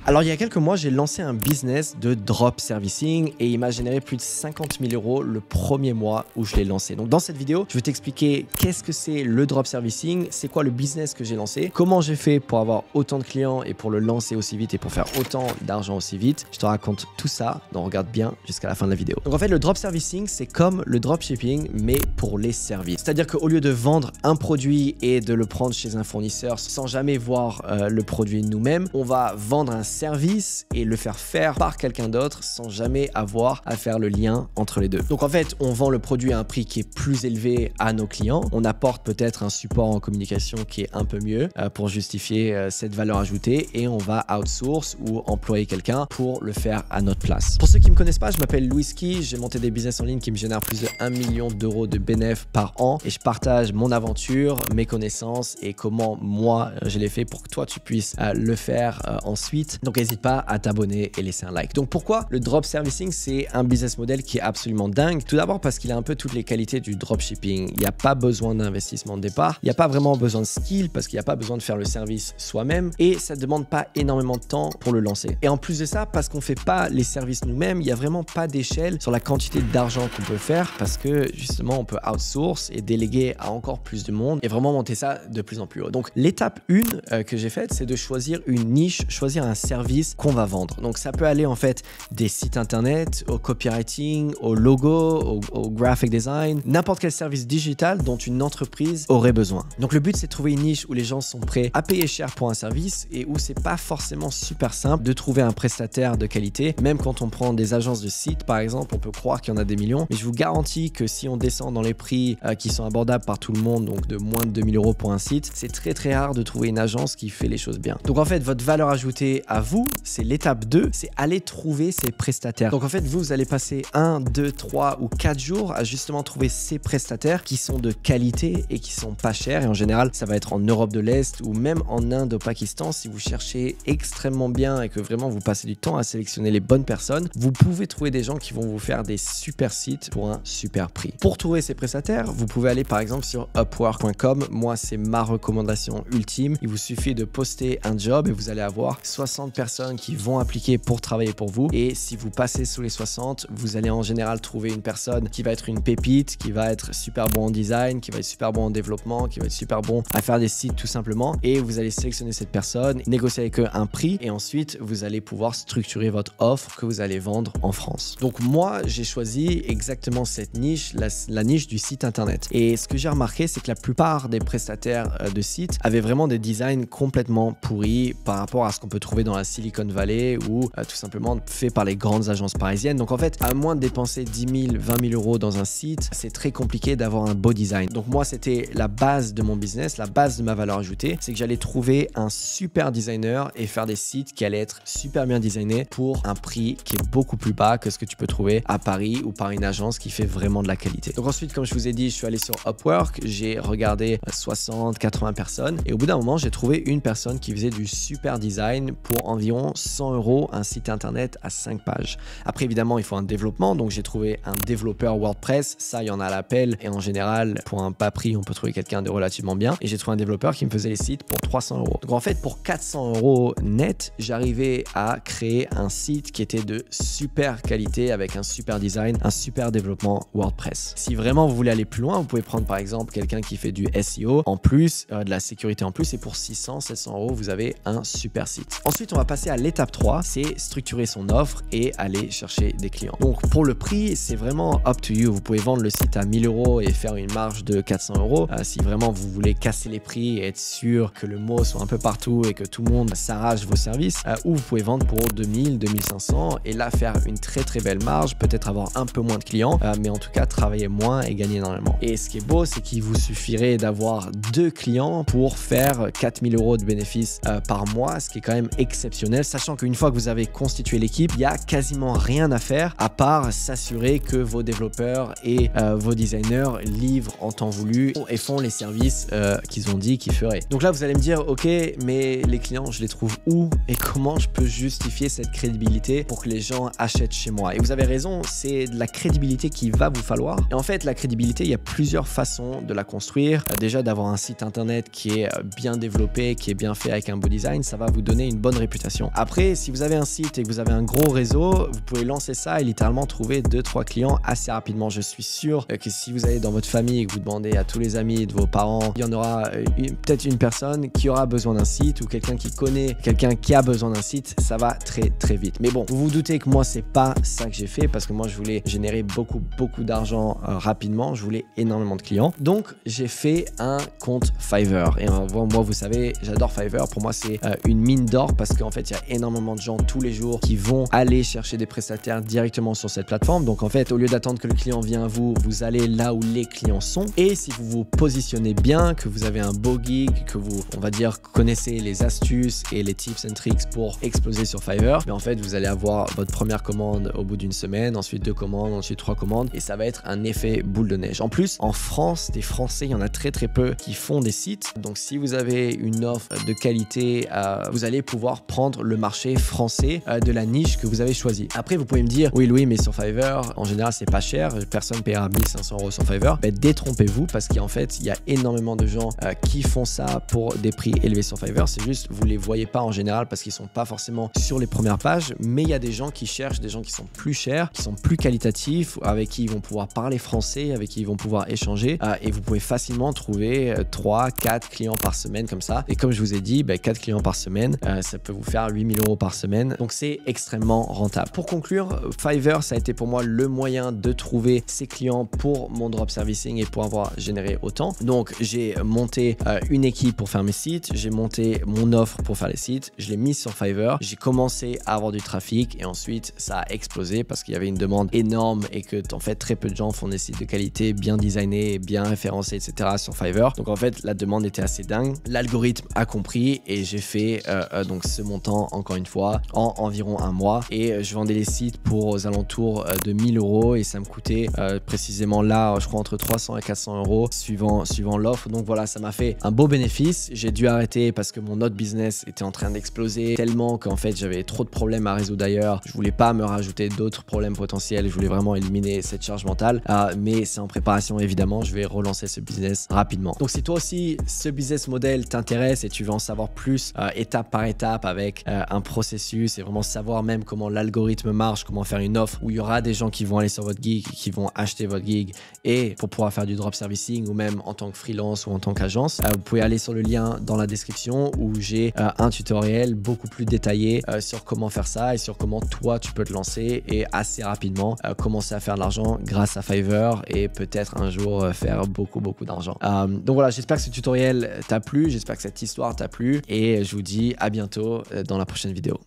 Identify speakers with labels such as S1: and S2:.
S1: Alors il y a quelques mois, j'ai lancé un business de drop servicing et il m'a généré plus de 50 000 € le premier mois où je l'ai lancé. Donc dans cette vidéo, je vais t'expliquer qu'est-ce que c'est le drop servicing, c'est quoi le business que j'ai lancé, comment j'ai fait pour avoir autant de clients et pour le lancer aussi vite et pour faire autant d'argent aussi vite. Je te raconte tout ça, donc regarde bien jusqu'à la fin de la vidéo. Donc en fait, le drop servicing, c'est comme le dropshipping mais pour les services. C'est-à-dire qu'au lieu de vendre un produit et de le prendre chez un fournisseur sans jamais voir le produit nous-mêmes, on va vendre un service et le faire par quelqu'un d'autre sans jamais avoir à faire le lien entre les deux. Donc en fait, on vend le produit à un prix qui est plus élevé à nos clients. On apporte peut-être un support en communication qui est un peu mieux pour justifier cette valeur ajoutée et on va outsource ou employer quelqu'un pour le faire à notre place. Pour ceux qui ne me connaissent pas, je m'appelle Louis Ski. J'ai monté des business en ligne qui me génèrent plus de 1 million d'euros de bénéfices par an et je partage mon aventure, mes connaissances et comment moi je l'ai fait pour que toi tu puisses le faire ensuite. Donc n'hésite pas à t'abonner et laisser un like. Donc pourquoi le drop servicing, c'est un business model qui est absolument dingue? Tout d'abord parce qu'il a un peu toutes les qualités du dropshipping. Il n'y a pas besoin d'investissement de départ. Il n'y a pas vraiment besoin de skill parce qu'il n'y a pas besoin de faire le service soi-même et ça ne demande pas énormément de temps pour le lancer. Et en plus de ça, parce qu'on ne fait pas les services nous-mêmes, il n'y a vraiment pas d'échelle sur la quantité d'argent qu'on peut faire parce que justement on peut outsource et déléguer à encore plus de monde et vraiment monter ça de plus en plus haut. Donc l'étape 1 que j'ai faite, c'est de choisir une niche, choisir un service qu'on va vendre. Donc ça peut aller en fait des sites internet, au copywriting, au logo, au graphic design, n'importe quel service digital dont une entreprise aurait besoin. Donc le but, c'est de trouver une niche où les gens sont prêts à payer cher pour un service et où c'est pas forcément super simple de trouver un prestataire de qualité. Même quand on prend des agences de sites par exemple, on peut croire qu'il y en a des millions, mais je vous garantis que si on descend dans les prix qui sont abordables par tout le monde, donc de moins de 2000 € pour un site, c'est très rare de trouver une agence qui fait les choses bien. Donc en fait, votre valeur ajoutée à vous, c'est l'étape 2, c'est aller trouver ces prestataires. Donc en fait, vous allez passer 1, 2, 3 ou 4 jours à justement trouver ces prestataires qui sont de qualité et qui sont pas chers. Et en général, ça va être en Europe de l'Est ou même en Inde, au Pakistan. Si vous cherchez extrêmement bien et que vraiment vous passez du temps à sélectionner les bonnes personnes, vous pouvez trouver des gens qui vont vous faire des super sites pour un super prix. Pour trouver ces prestataires, vous pouvez aller par exemple sur upwork.com. Moi, c'est ma recommandation ultime. Il vous suffit de poster un job et vous allez avoir 60 personnes qui vont appliquer pour travailler pour vous. Et si vous passez sous les 60, vous allez en général trouver une personne qui va être une pépite, qui va être super bon en design, qui va être super bon en développement, qui va être super bon à faire des sites tout simplement. Et vous allez sélectionner cette personne, négocier avec eux un prix et ensuite vous allez pouvoir structurer votre offre que vous allez vendre en France. Donc moi, j'ai choisi exactement cette niche, la niche du site internet. Et ce que j'ai remarqué, c'est que la plupart des prestataires de sites avaient vraiment des designs complètement pourris par rapport à ce qu'on peut trouver dans la Silicon Valley ou tout simplement fait par les grandes agences parisiennes. Donc en fait, à moins de dépenser 10 000, 20 000 € dans un site, c'est très compliqué d'avoir un beau design. Donc moi, c'était la base de mon business, la base de ma valeur ajoutée, c'est que j'allais trouver un super designer et faire des sites qui allaient être super bien designés pour un prix qui est beaucoup plus bas que ce que tu peux trouver à Paris ou par une agence qui fait vraiment de la qualité. Donc ensuite, comme je vous ai dit, je suis allé sur Upwork, j'ai regardé 60, 80 personnes et au bout d'un moment, j'ai trouvé une personne qui faisait du super design pour environ 100 € un site internet à 5 pages. Après, évidemment, il faut un développement. Donc, j'ai trouvé un développeur WordPress. Ça, il y en a à l'appel. Et en général, pour un bas prix, on peut trouver quelqu'un de relativement bien. Et j'ai trouvé un développeur qui me faisait les sites pour 300 €. Donc, en fait, pour 400 € net, j'arrivais à créer un site qui était de super qualité avec un super design, un super développement WordPress. Si vraiment vous voulez aller plus loin, vous pouvez prendre par exemple quelqu'un qui fait du SEO en plus, de la sécurité en plus. Et pour 600, 700 €, vous avez un super site. Ensuite, on va passer à l'étape 3, c'est structurer son offre et aller chercher des clients. Donc pour le prix, c'est vraiment up to you. Vous pouvez vendre le site à 1000 € et faire une marge de 400 €. Si vraiment vous voulez casser les prix et être sûr que le mot soit un peu partout et que tout le monde s'arrache vos services, ou vous pouvez vendre pour 2000, 2500 et là faire une très belle marge, peut-être avoir un peu moins de clients, mais en tout cas travailler moins et gagner énormément. Et ce qui est beau, c'est qu'il vous suffirait d'avoir 2 clients pour faire 4000 € de bénéfices par mois, ce qui est quand même exceptionnel, sachant qu'une fois que vous avez constitué l'équipe, il n'y a quasiment rien à faire à part s'assurer que vos développeurs et vos designers livrent en temps voulu et font les services qu'ils ont dit qu'ils feraient. Donc là, vous allez me dire, ok, mais les clients, je les trouve où et comment je peux justifier cette crédibilité pour que les gens achètent chez moi? Et vous avez raison, c'est de la crédibilité qu'il va vous falloir. Et en fait, la crédibilité, il y a plusieurs façons de la construire. Déjà, d'avoir un site internet qui est bien développé, qui est bien fait avec un beau design, ça va vous donner une bonne réputation réputation. Après, si vous avez un site et que vous avez un gros réseau, vous pouvez lancer ça et littéralement trouver 2-3 clients assez rapidement. Je suis sûr que si vous allez dans votre famille et que vous demandez à tous les amis de vos parents, il y en aura peut-être une personne qui aura besoin d'un site ou quelqu'un qui connaît quelqu'un qui a besoin d'un site. Ça va très très vite. Mais bon, vous vous doutez que moi, c'est pas ça que j'ai fait parce que moi, je voulais générer beaucoup d'argent rapidement. Je voulais énormément de clients. Donc, j'ai fait un compte Fiverr. Et moi, vous savez, j'adore Fiverr. Pour moi, c'est une mine d'or parce qu'en fait, il y a énormément de gens tous les jours qui vont aller chercher des prestataires directement sur cette plateforme. Donc, en fait, au lieu d'attendre que le client vienne à vous, vous allez là où les clients sont. Et si vous vous positionnez bien, que vous avez un beau gig, que vous, on va dire, connaissez les astuces et les tips and tricks pour exploser sur Fiverr, mais en fait, vous allez avoir votre première commande au bout d'une semaine, ensuite 2 commandes, ensuite 3 commandes et ça va être un effet boule de neige. En plus, en France, des Français, il y en a très peu qui font des sites. Donc, si vous avez une offre de qualité, vous allez pouvoir prendre le marché français de la niche que vous avez choisi. Après, vous pouvez me dire, oui, Louis, mais sur Fiverr, en général, c'est pas cher. Personne ne paiera 1500 € sur Fiverr. Ben, détrompez-vous parce qu'en fait, il y a énormément de gens qui font ça pour des prix élevés sur Fiverr. C'est juste, vous les voyez pas en général parce qu'ils sont pas forcément sur les premières pages, mais il y a des gens qui cherchent des gens qui sont plus chers, qui sont plus qualitatifs, avec qui ils vont pouvoir parler français, avec qui ils vont pouvoir échanger et vous pouvez facilement trouver 3-4 clients par semaine comme ça. Et comme je vous ai dit, 4 clients par semaine, ça peut vous faire 8000 € par semaine. Donc, c'est extrêmement rentable. Pour conclure, Fiverr, ça a été pour moi le moyen de trouver ces clients pour mon drop servicing et pour avoir généré autant. Donc, j'ai monté une équipe pour faire mes sites, j'ai monté mon offre pour faire les sites, je l'ai mis sur Fiverr, j'ai commencé à avoir du trafic et ensuite ça a explosé parce qu'il y avait une demande énorme et que en fait très peu de gens font des sites de qualité bien designés, bien référencés, etc. sur Fiverr. Donc en fait la demande était assez dingue. L'algorithme a compris et j'ai fait donc ce montant encore une fois en environ un mois et je vendais les sites pour aux alentours de 1000 € et ça me coûtait précisément là je crois entre 300 et 400 € suivant l'offre. Donc voilà, ça m'a fait un beau bénéfice. J'ai dû arrêter parce que mon autre business était en train d'exploser tellement qu'en fait j'avais trop de problèmes à résoudre ailleurs. Je voulais pas me rajouter d'autres problèmes potentiels. Je voulais vraiment éliminer cette charge mentale. Mais c'est en préparation évidemment. Je vais relancer ce business rapidement. Donc si toi aussi ce business model t'intéresse et tu veux en savoir plus étape par étape avec un processus et vraiment savoir même comment l'algorithme marche, comment faire une offre où il y aura des gens qui vont aller sur votre gig, qui vont acheter votre gig et pour pouvoir faire du drop servicing ou même en tant que freelance ou en tant qu'agence, vous pouvez aller sur le lien dans la description où j'ai un tutoriel beaucoup plus détaillé sur comment faire ça et sur comment toi tu peux te lancer et assez rapidement commencer à faire de l'argent grâce à Fiverr et peut-être un jour faire beaucoup d'argent. Donc voilà, j'espère que ce tutoriel t'a plu, j'espère que cette histoire t'a plu et je vous dis à bientôt dans la prochaine vidéo.